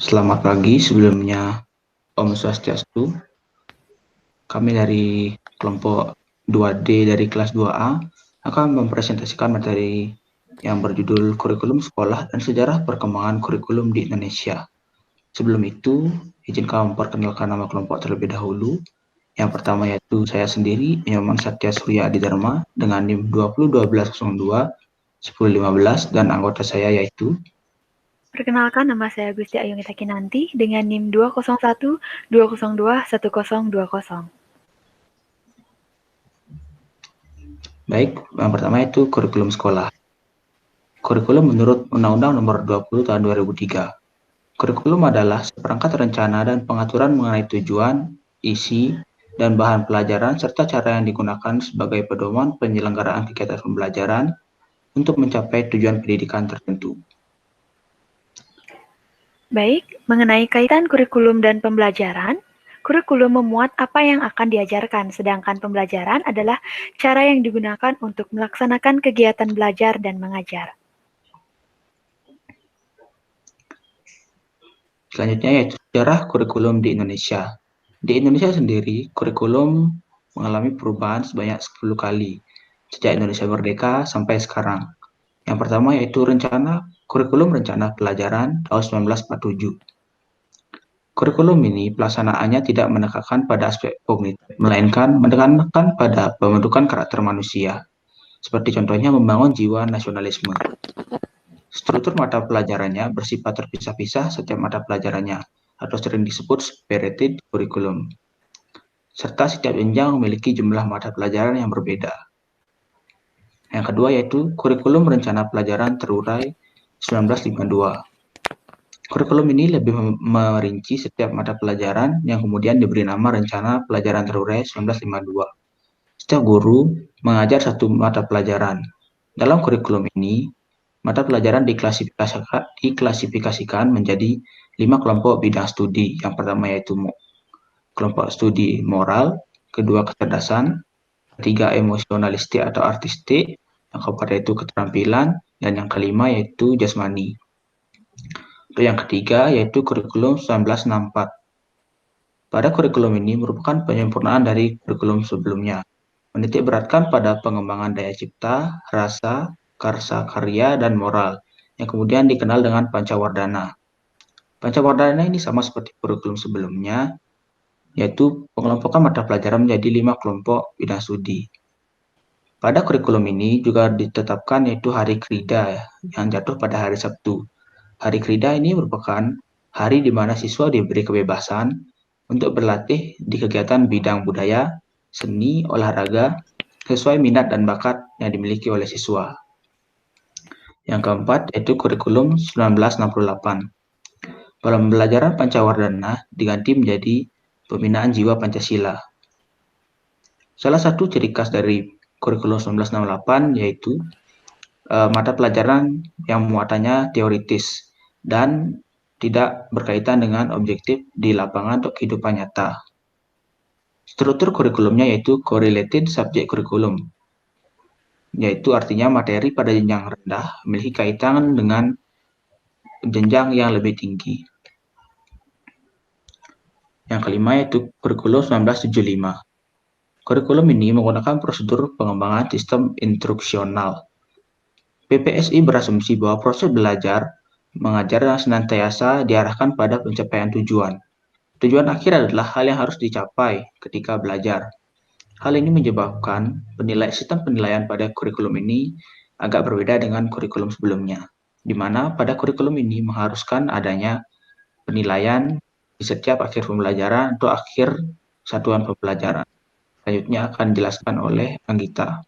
Selamat pagi, sebelumnya Om Swastiastu. Kami dari kelompok 2D dari kelas 2A akan mempresentasikan materi yang berjudul Kurikulum Sekolah dan Sejarah Perkembangan Kurikulum di Indonesia. Sebelum itu, izin kami memperkenalkan nama kelompok terlebih dahulu. Yang pertama yaitu saya sendiri, Nyoman Satya Surya Adidharma dengan NIM 201202 1015 dan anggota saya yaitu Perkenalkan, nama saya Gusti Ayunita Kinanti dengan NIM 201 202 1020. Baik, yang pertama itu kurikulum sekolah. Kurikulum menurut Undang-Undang Nomor 20 Tahun 2003. Kurikulum adalah seperangkat rencana dan pengaturan mengenai tujuan, isi, dan bahan pelajaran serta cara yang digunakan sebagai pedoman penyelenggaraan kegiatan pembelajaran untuk mencapai tujuan pendidikan tertentu. Baik, mengenai kaitan kurikulum dan pembelajaran, kurikulum memuat apa yang akan diajarkan, sedangkan pembelajaran adalah cara yang digunakan untuk melaksanakan kegiatan belajar dan mengajar. Selanjutnya yaitu sejarah kurikulum di Indonesia. Di Indonesia sendiri, kurikulum mengalami perubahan sebanyak 10 kali sejak Indonesia merdeka sampai sekarang. Yang pertama yaitu kurikulum rencana pelajaran tahun 1947. Kurikulum ini pelaksanaannya tidak menekankan pada aspek kognitif, melainkan menekankan pada pembentukan karakter manusia, seperti contohnya membangun jiwa nasionalisme. Struktur mata pelajarannya bersifat terpisah-pisah setiap mata pelajarannya, atau sering disebut separated curriculum, serta setiap jenjang memiliki jumlah mata pelajaran yang berbeda. Yang kedua yaitu kurikulum rencana pelajaran terurai 1952. Kurikulum ini lebih merinci setiap mata pelajaran yang kemudian diberi nama Rencana Pelajaran Terurai 1952. Setiap guru mengajar satu mata pelajaran. Dalam kurikulum ini, mata pelajaran diklasifikasikan menjadi 5 kelompok bidang studi. Yang pertama yaitu kelompok studi moral, kedua kecerdasan, ketiga emosionalistik atau artistik, yang keempat yaitu keterampilan, dan yang kelima yaitu jasmani. Yang ketiga yaitu kurikulum 1964. Pada kurikulum ini merupakan penyempurnaan dari kurikulum sebelumnya, menitik beratkan pada pengembangan daya cipta, rasa, karsa karya, dan moral, yang kemudian dikenal dengan Pancawardhana. Pancawardhana ini sama seperti kurikulum sebelumnya, yaitu pengelompokan mata pelajaran menjadi 5 kelompok bidang studi. Pada kurikulum ini juga ditetapkan yaitu Hari Krida yang jatuh pada hari Sabtu. Hari Krida ini merupakan hari di mana siswa diberi kebebasan untuk berlatih di kegiatan bidang budaya, seni, olahraga, sesuai minat dan bakat yang dimiliki oleh siswa. Yang keempat yaitu kurikulum 1968. Pembelajaran Pancawardhana diganti menjadi pembinaan jiwa Pancasila. Salah satu ciri khas dari kurikulum 1968 yaitu mata pelajaran yang muatannya teoritis dan tidak berkaitan dengan objektif di lapangan atau kehidupan nyata. Struktur kurikulumnya yaitu correlated subject curriculum, yaitu artinya materi pada jenjang rendah memiliki kaitan dengan jenjang yang lebih tinggi. Yang kelima yaitu kurikulum 1975. Kurikulum ini menggunakan prosedur pengembangan sistem instruksional. PPSI berasumsi bahwa proses belajar mengajar yang senantiasa diarahkan pada pencapaian tujuan. Tujuan akhir adalah hal yang harus dicapai ketika belajar. Hal ini menyebabkan sistem penilaian pada kurikulum ini agak berbeda dengan kurikulum sebelumnya, di mana pada kurikulum ini mengharuskan adanya penilaian di setiap akhir pembelajaran atau akhir satuan pembelajaran. Selanjutnya akan dijelaskan oleh Anggita.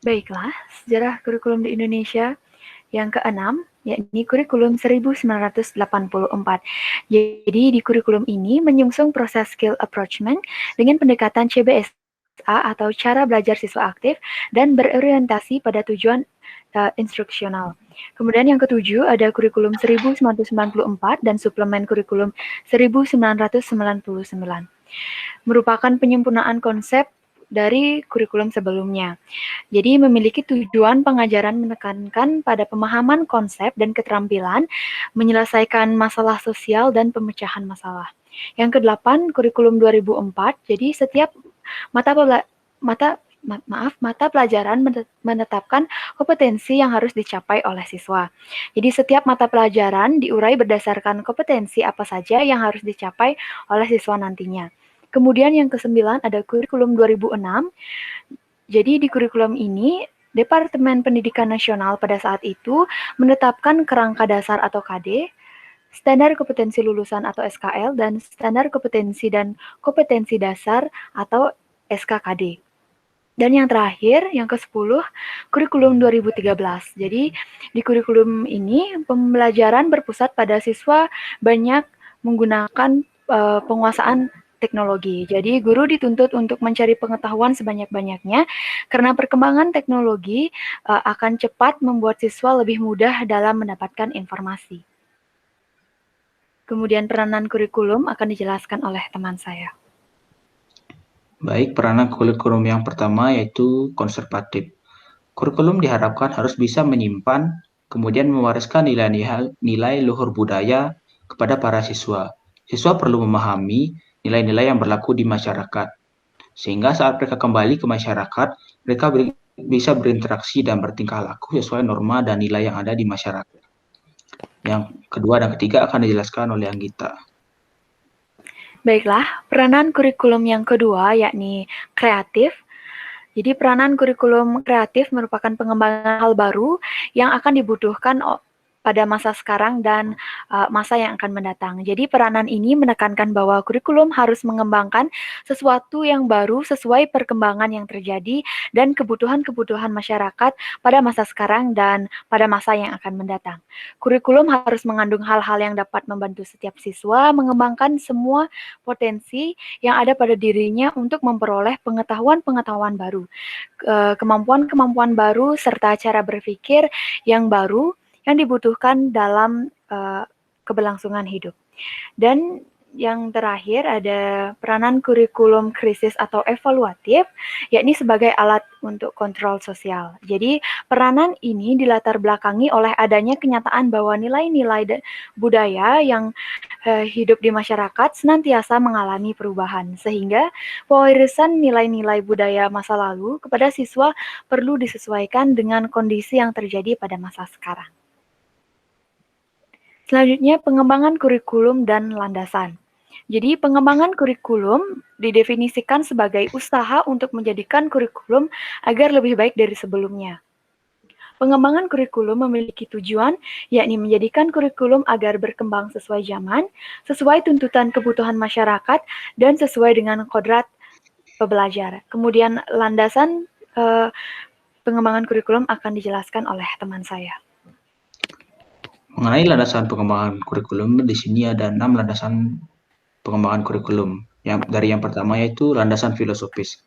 Baiklah, sejarah kurikulum di Indonesia yang keenam, yakni kurikulum 1984. Jadi di kurikulum ini menyungsung proses skill approachment dengan pendekatan CBSA atau cara belajar siswa aktif dan berorientasi pada tujuan instruksional. Kemudian yang ketujuh ada kurikulum 1994 dan suplemen kurikulum 1999. Merupakan penyempurnaan konsep dari kurikulum sebelumnya. Jadi memiliki tujuan pengajaran menekankan pada pemahaman konsep dan keterampilan, menyelesaikan masalah sosial dan pemecahan masalah. Yang ke-8, kurikulum 2004. Jadi setiap mata pelajaran menetapkan kompetensi yang harus dicapai oleh siswa. Jadi setiap mata pelajaran diurai berdasarkan kompetensi apa saja yang harus dicapai oleh siswa nantinya. Kemudian yang ke-9 ada kurikulum 2006. Jadi di kurikulum ini Departemen Pendidikan Nasional pada saat itu menetapkan kerangka dasar atau KD, standar kompetensi lulusan atau SKL, dan standar kompetensi dan kompetensi dasar atau SKKD. Dan yang terakhir, yang ke-10, kurikulum 2013. Jadi di kurikulum ini pembelajaran berpusat pada siswa banyak menggunakan penguasaan teknologi. Jadi guru dituntut untuk mencari pengetahuan sebanyak-banyaknya karena perkembangan teknologi akan cepat membuat siswa lebih mudah dalam mendapatkan informasi. Kemudian peranan kurikulum akan dijelaskan oleh teman saya. Baik, peranan kurikulum yang pertama yaitu konservatif. Kurikulum diharapkan harus bisa menyimpan, kemudian mewariskan nilai luhur budaya kepada para siswa. Siswa perlu memahami nilai-nilai yang berlaku di masyarakat, sehingga saat mereka kembali ke masyarakat, mereka bisa berinteraksi dan bertingkah laku sesuai norma dan nilai yang ada di masyarakat. Yang kedua dan ketiga akan dijelaskan oleh Anggita. Baiklah, peranan kurikulum yang kedua yakni kreatif. Jadi peranan kurikulum kreatif merupakan pengembangan hal baru yang akan dibutuhkan pada masa sekarang dan masa yang akan mendatang. Jadi peranan ini menekankan bahwa kurikulum harus mengembangkan sesuatu yang baru sesuai perkembangan yang terjadi dan kebutuhan-kebutuhan masyarakat pada masa sekarang dan pada masa yang akan mendatang. Kurikulum harus mengandung hal-hal yang dapat membantu setiap siswa mengembangkan semua potensi yang ada pada dirinya untuk memperoleh pengetahuan-pengetahuan baru, kemampuan-kemampuan baru, serta cara berpikir yang baru yang dibutuhkan dalam keberlangsungan hidup. Dan yang terakhir ada peranan kurikulum krisis atau evaluatif, yakni sebagai alat untuk kontrol sosial. Jadi peranan ini dilatar belakangi oleh adanya kenyataan bahwa nilai-nilai budaya yang hidup di masyarakat senantiasa mengalami perubahan, sehingga pewarisan nilai-nilai budaya masa lalu kepada siswa perlu disesuaikan dengan kondisi yang terjadi pada masa sekarang. Selanjutnya, pengembangan kurikulum dan landasan. Jadi, pengembangan kurikulum didefinisikan sebagai usaha untuk menjadikan kurikulum agar lebih baik dari sebelumnya. Pengembangan kurikulum memiliki tujuan, yakni menjadikan kurikulum agar berkembang sesuai zaman, sesuai tuntutan kebutuhan masyarakat, dan sesuai dengan kodrat pembelajar. Kemudian, landasan pengembangan kurikulum akan dijelaskan oleh teman saya. Mengenai landasan pengembangan kurikulum, di sini ada 6 landasan pengembangan kurikulum. Yang pertama yaitu landasan filosofis.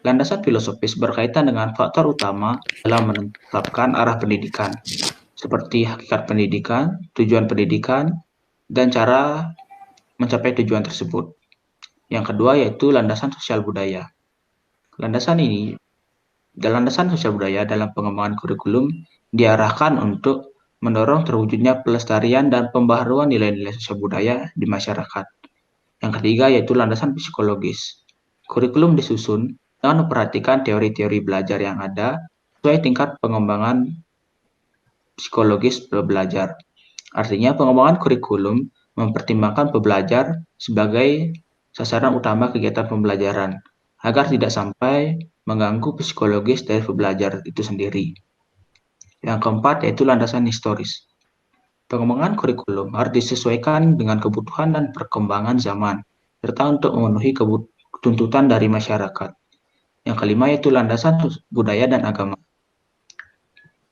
Landasan filosofis berkaitan dengan faktor utama dalam menetapkan arah pendidikan, seperti hakikat pendidikan, dan cara mencapai tujuan tersebut. Yang kedua yaitu landasan sosial budaya. Landasan sosial budaya dalam pengembangan kurikulum diarahkan untuk mendorong terwujudnya pelestarian dan pembaharuan nilai-nilai sosial budaya di masyarakat. Yang ketiga yaitu landasan psikologis. Kurikulum disusun dengan memperhatikan teori-teori belajar yang ada sesuai tingkat pengembangan psikologis belajar. Artinya pengembangan kurikulum mempertimbangkan pembelajar sebagai sasaran utama kegiatan pembelajaran agar tidak sampai mengganggu psikologis dari pembelajar itu sendiri. Yang keempat yaitu landasan historis. Pengembangan kurikulum harus disesuaikan dengan kebutuhan dan perkembangan zaman, serta untuk memenuhi tuntutan dari masyarakat. Yang kelima yaitu landasan budaya dan agama.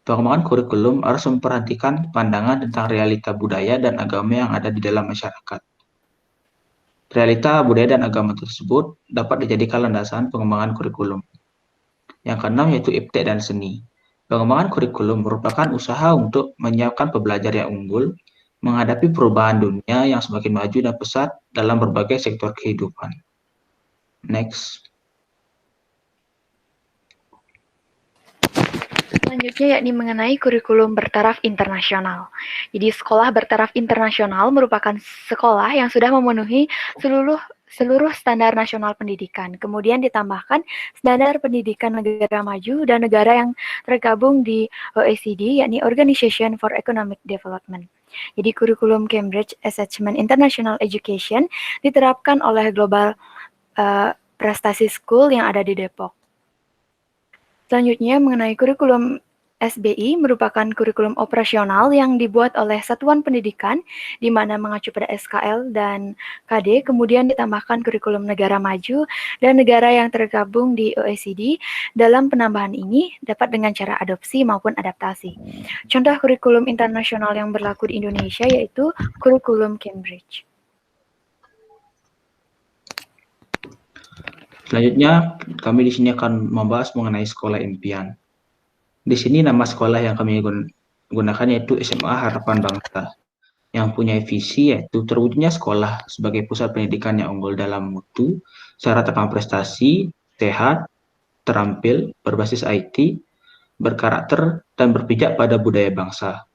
Pengembangan kurikulum harus memperhatikan pandangan tentang realita budaya dan agama yang ada di dalam masyarakat. Realita budaya dan agama tersebut dapat dijadikan landasan pengembangan kurikulum. Yang keenam yaitu iptek dan seni. Pengembangan kurikulum merupakan usaha untuk menyiapkan pembelajar yang unggul menghadapi perubahan dunia yang semakin maju dan pesat dalam berbagai sektor kehidupan. Next. Selanjutnya yakni mengenai kurikulum bertaraf internasional. Jadi sekolah bertaraf internasional merupakan sekolah yang sudah memenuhi seluruh standar nasional pendidikan. Kemudian ditambahkan standar pendidikan negara maju dan negara yang tergabung di OECD, yakni Organization for Economic Development. Jadi kurikulum Cambridge Assessment International Education diterapkan oleh Global Prestasi School yang ada di Depok. Selanjutnya mengenai kurikulum SBI merupakan kurikulum operasional yang dibuat oleh satuan pendidikan di mana mengacu pada SKL dan KD, kemudian ditambahkan kurikulum negara maju dan negara yang tergabung di OECD. Dalam penambahan ini dapat dengan cara adopsi maupun adaptasi. Contoh kurikulum internasional yang berlaku di Indonesia yaitu kurikulum Cambridge. Selanjutnya, kami di sini akan membahas mengenai sekolah impian. Di sini nama sekolah yang kami gunakan yaitu SMA Harapan Bangsa, yang punya visi yaitu terwujudnya sekolah sebagai pusat pendidikan yang unggul dalam mutu, syarat akan prestasi, sehat, terampil, berbasis IT, berkarakter, dan berpijak pada budaya bangsa,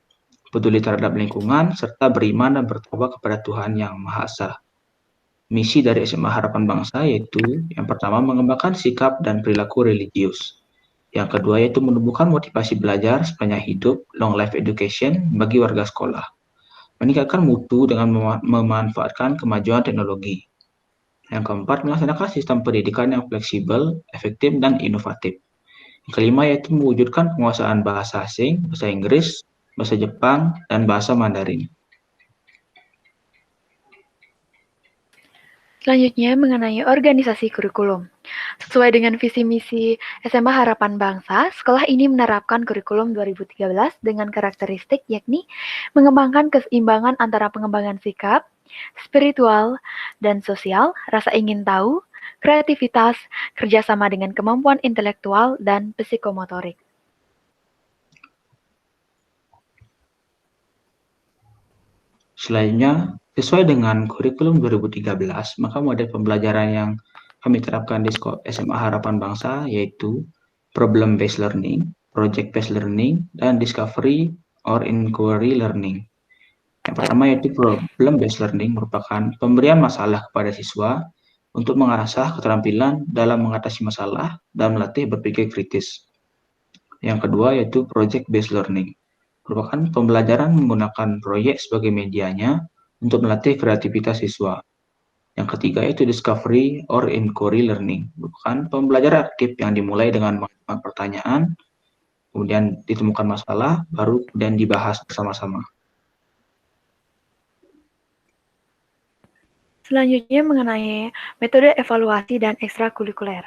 peduli terhadap lingkungan, serta beriman dan bertakwa kepada Tuhan Yang Maha Esa. Misi dari SMA Harapan Bangsa yaitu yang pertama mengembangkan sikap dan perilaku religius. Yang kedua yaitu menumbuhkan motivasi belajar sepanjang hidup, long life education bagi warga sekolah. Meningkatkan mutu dengan memanfaatkan kemajuan teknologi. Yang keempat, melaksanakan sistem pendidikan yang fleksibel, efektif, dan inovatif. Yang kelima yaitu mewujudkan penguasaan bahasa asing, bahasa Inggris, bahasa Jepang, dan bahasa Mandarin. Selanjutnya mengenai organisasi kurikulum. Sesuai dengan visi misi SMA Harapan Bangsa, sekolah ini menerapkan kurikulum 2013 dengan karakteristik yakni mengembangkan keseimbangan antara pengembangan sikap, spiritual, dan sosial, rasa ingin tahu, kreativitas, kerjasama dengan kemampuan intelektual, dan psikomotorik. Selanjutnya, sesuai dengan kurikulum 2013, maka model pembelajaran yang kami terapkan di SMA Harapan Bangsa yaitu problem based learning, project based learning, dan discovery or inquiry learning. Yang pertama yaitu problem based learning merupakan pemberian masalah kepada siswa untuk mengasah keterampilan dalam mengatasi masalah dan melatih berpikir kritis. Yang kedua yaitu project based learning, merupakan pembelajaran menggunakan proyek sebagai medianya untuk melatih kreativitas siswa. Yang ketiga yaitu discovery or inquiry learning, merupakan pembelajaran aktif yang dimulai dengan mengajukan pertanyaan, kemudian ditemukan masalah, baru kemudian dibahas bersama-sama. Selanjutnya mengenai metode evaluasi dan ekstrakurikuler.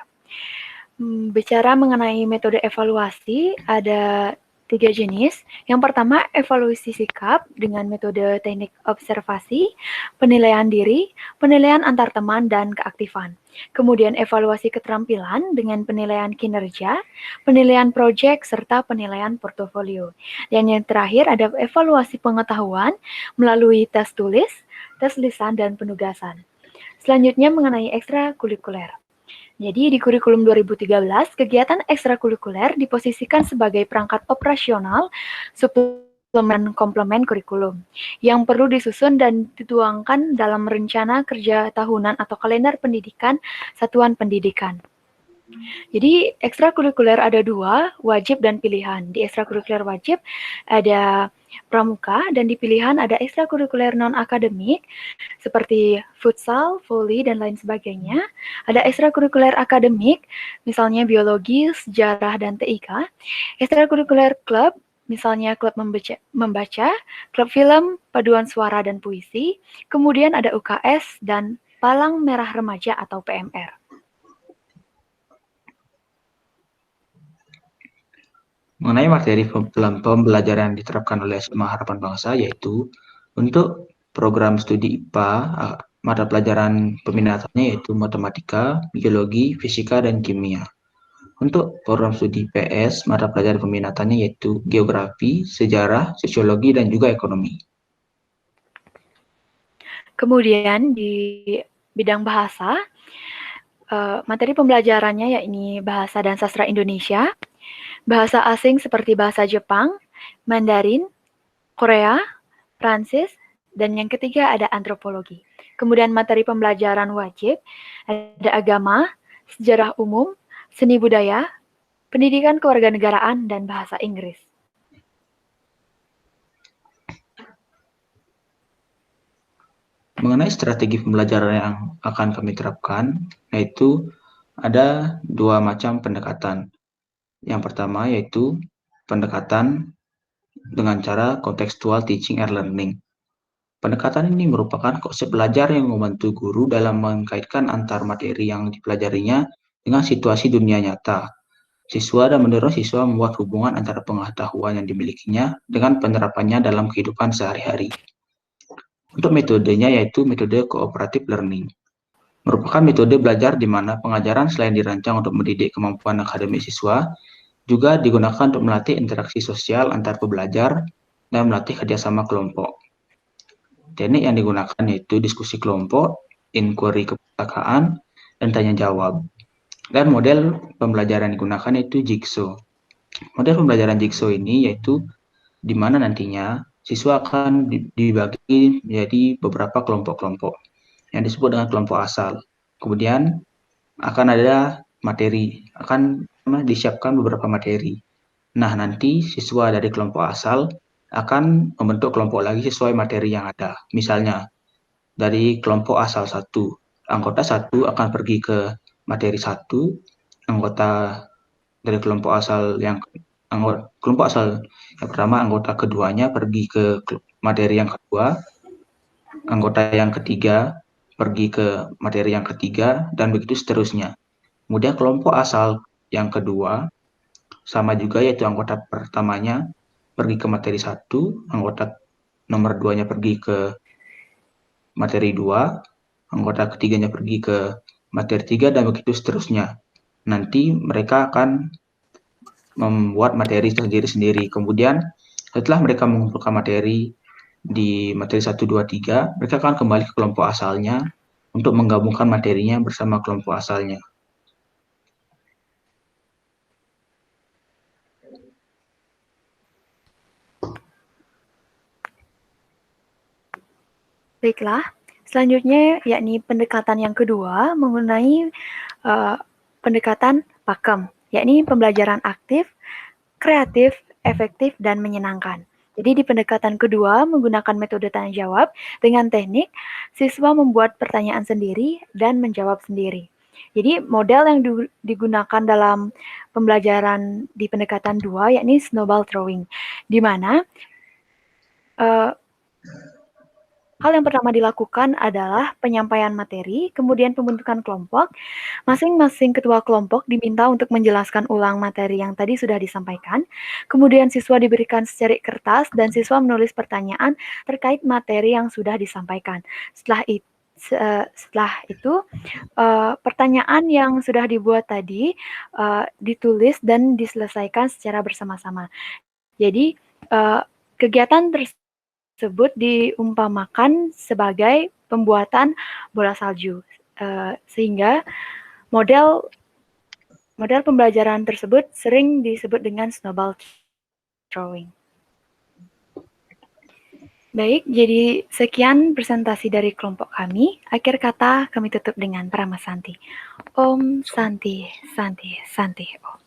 Bicara mengenai metode evaluasi, ada 3 jenis. Yang pertama, evaluasi sikap dengan metode teknik observasi, penilaian diri, penilaian antar teman, dan keaktifan. Kemudian evaluasi keterampilan dengan penilaian kinerja, penilaian proyek, serta penilaian portofolio. Dan yang terakhir ada evaluasi pengetahuan melalui tes tulis, tes lisan, dan penugasan. Selanjutnya mengenai ekstrakurikuler. Jadi di kurikulum 2013, kegiatan ekstrakurikuler diposisikan sebagai perangkat operasional suplemen komplement kurikulum yang perlu disusun dan dituangkan dalam rencana kerja tahunan atau kalender pendidikan satuan pendidikan. Jadi ekstrakurikuler ada 2, wajib dan pilihan. Di ekstrakurikuler wajib ada pramuka dan di pilihan ada ekstrakurikuler non-akademik seperti futsal, volley, dan lain sebagainya. Ada ekstrakurikuler akademik, misalnya biologi, sejarah, dan TIK. Ekstrakurikuler klub, misalnya klub membaca, klub film, paduan suara, dan puisi. Kemudian ada UKS dan Palang Merah Remaja atau PMR. Mengenai materi pembelajaran yang diterapkan oleh SMA Harapan Bangsa yaitu untuk program studi IPA, mata pelajaran peminatannya yaitu matematika, biologi, fisika, dan kimia. Untuk program studi PS, mata pelajaran peminatannya yaitu geografi, sejarah, sosiologi, dan juga ekonomi. Kemudian di bidang bahasa, materi pembelajarannya yakni Bahasa dan Sastra Indonesia, bahasa asing seperti bahasa Jepang, Mandarin, Korea, Prancis, dan yang ketiga ada antropologi. Kemudian materi pembelajaran wajib, ada agama, sejarah umum, seni budaya, pendidikan kewarganegaraan, dan bahasa Inggris. Mengenai strategi pembelajaran yang akan kami terapkan, yaitu ada dua macam pendekatan. Yang pertama yaitu pendekatan dengan cara contextual teaching and learning. Pendekatan ini merupakan konsep belajar yang membantu guru dalam mengkaitkan antar materi yang dipelajarinya dengan situasi dunia nyata. Siswa dan mendorong siswa membuat hubungan antara pengetahuan yang dimilikinya dengan penerapannya dalam kehidupan sehari-hari. Untuk metodenya yaitu metode cooperative learning. Merupakan metode belajar di mana pengajaran selain dirancang untuk mendidik kemampuan akademik siswa, juga digunakan untuk melatih interaksi sosial antar pembelajar dan melatih kerjasama kelompok. Teknik yang digunakan yaitu diskusi kelompok, inquiry keperpustakaan, dan tanya jawab. Dan model pembelajaran yang digunakan yaitu jigsaw. Model pembelajaran jigsaw ini yaitu di mana nantinya siswa akan dibagi menjadi beberapa kelompok-kelompok yang disebut dengan kelompok asal. Kemudian akan ada materi, akan disiapkan beberapa materi. Nah, nanti siswa dari kelompok asal akan membentuk kelompok lagi sesuai materi yang ada. Misalnya, dari kelompok asal 1, anggota 1 akan pergi ke materi 1, anggota dari kelompok asal yang pertama, anggota keduanya pergi ke materi yang kedua, anggota yang ketiga pergi ke materi yang ketiga, dan begitu seterusnya. Kemudian kelompok asal yang kedua sama juga, yaitu anggota pertamanya pergi ke materi 1, anggota nomor 2-nya pergi ke materi 2, anggota ketiganya pergi ke materi 3, dan begitu seterusnya. Nanti mereka akan membuat materi sendiri-sendiri. Kemudian setelah mereka mengumpulkan materi di materi 1, 2, 3, mereka akan kembali ke kelompok asalnya untuk menggabungkan materinya bersama kelompok asalnya. Baiklah, selanjutnya yakni pendekatan yang kedua mengenai pendekatan pakem, yakni pembelajaran aktif, kreatif, efektif, dan menyenangkan. Jadi di pendekatan kedua menggunakan metode tanya jawab dengan teknik siswa membuat pertanyaan sendiri dan menjawab sendiri. Jadi model yang digunakan dalam pembelajaran di pendekatan 2 yakni snowball throwing, di mana hal yang pertama dilakukan adalah penyampaian materi, kemudian pembentukan kelompok. Masing-masing ketua kelompok diminta untuk menjelaskan ulang materi yang tadi sudah disampaikan. Kemudian siswa diberikan secari kertas dan siswa menulis pertanyaan terkait materi yang sudah disampaikan. Setelah itu pertanyaan yang sudah dibuat tadi ditulis dan diselesaikan secara bersama-sama. Jadi kegiatan tersebut diumpamakan sebagai pembuatan bola salju, sehingga model pembelajaran tersebut sering disebut dengan snowball throwing. Baik, jadi sekian presentasi dari kelompok kami. Akhir kata kami tutup dengan Paramasanti. Om Santi, Santi, Santi. Om.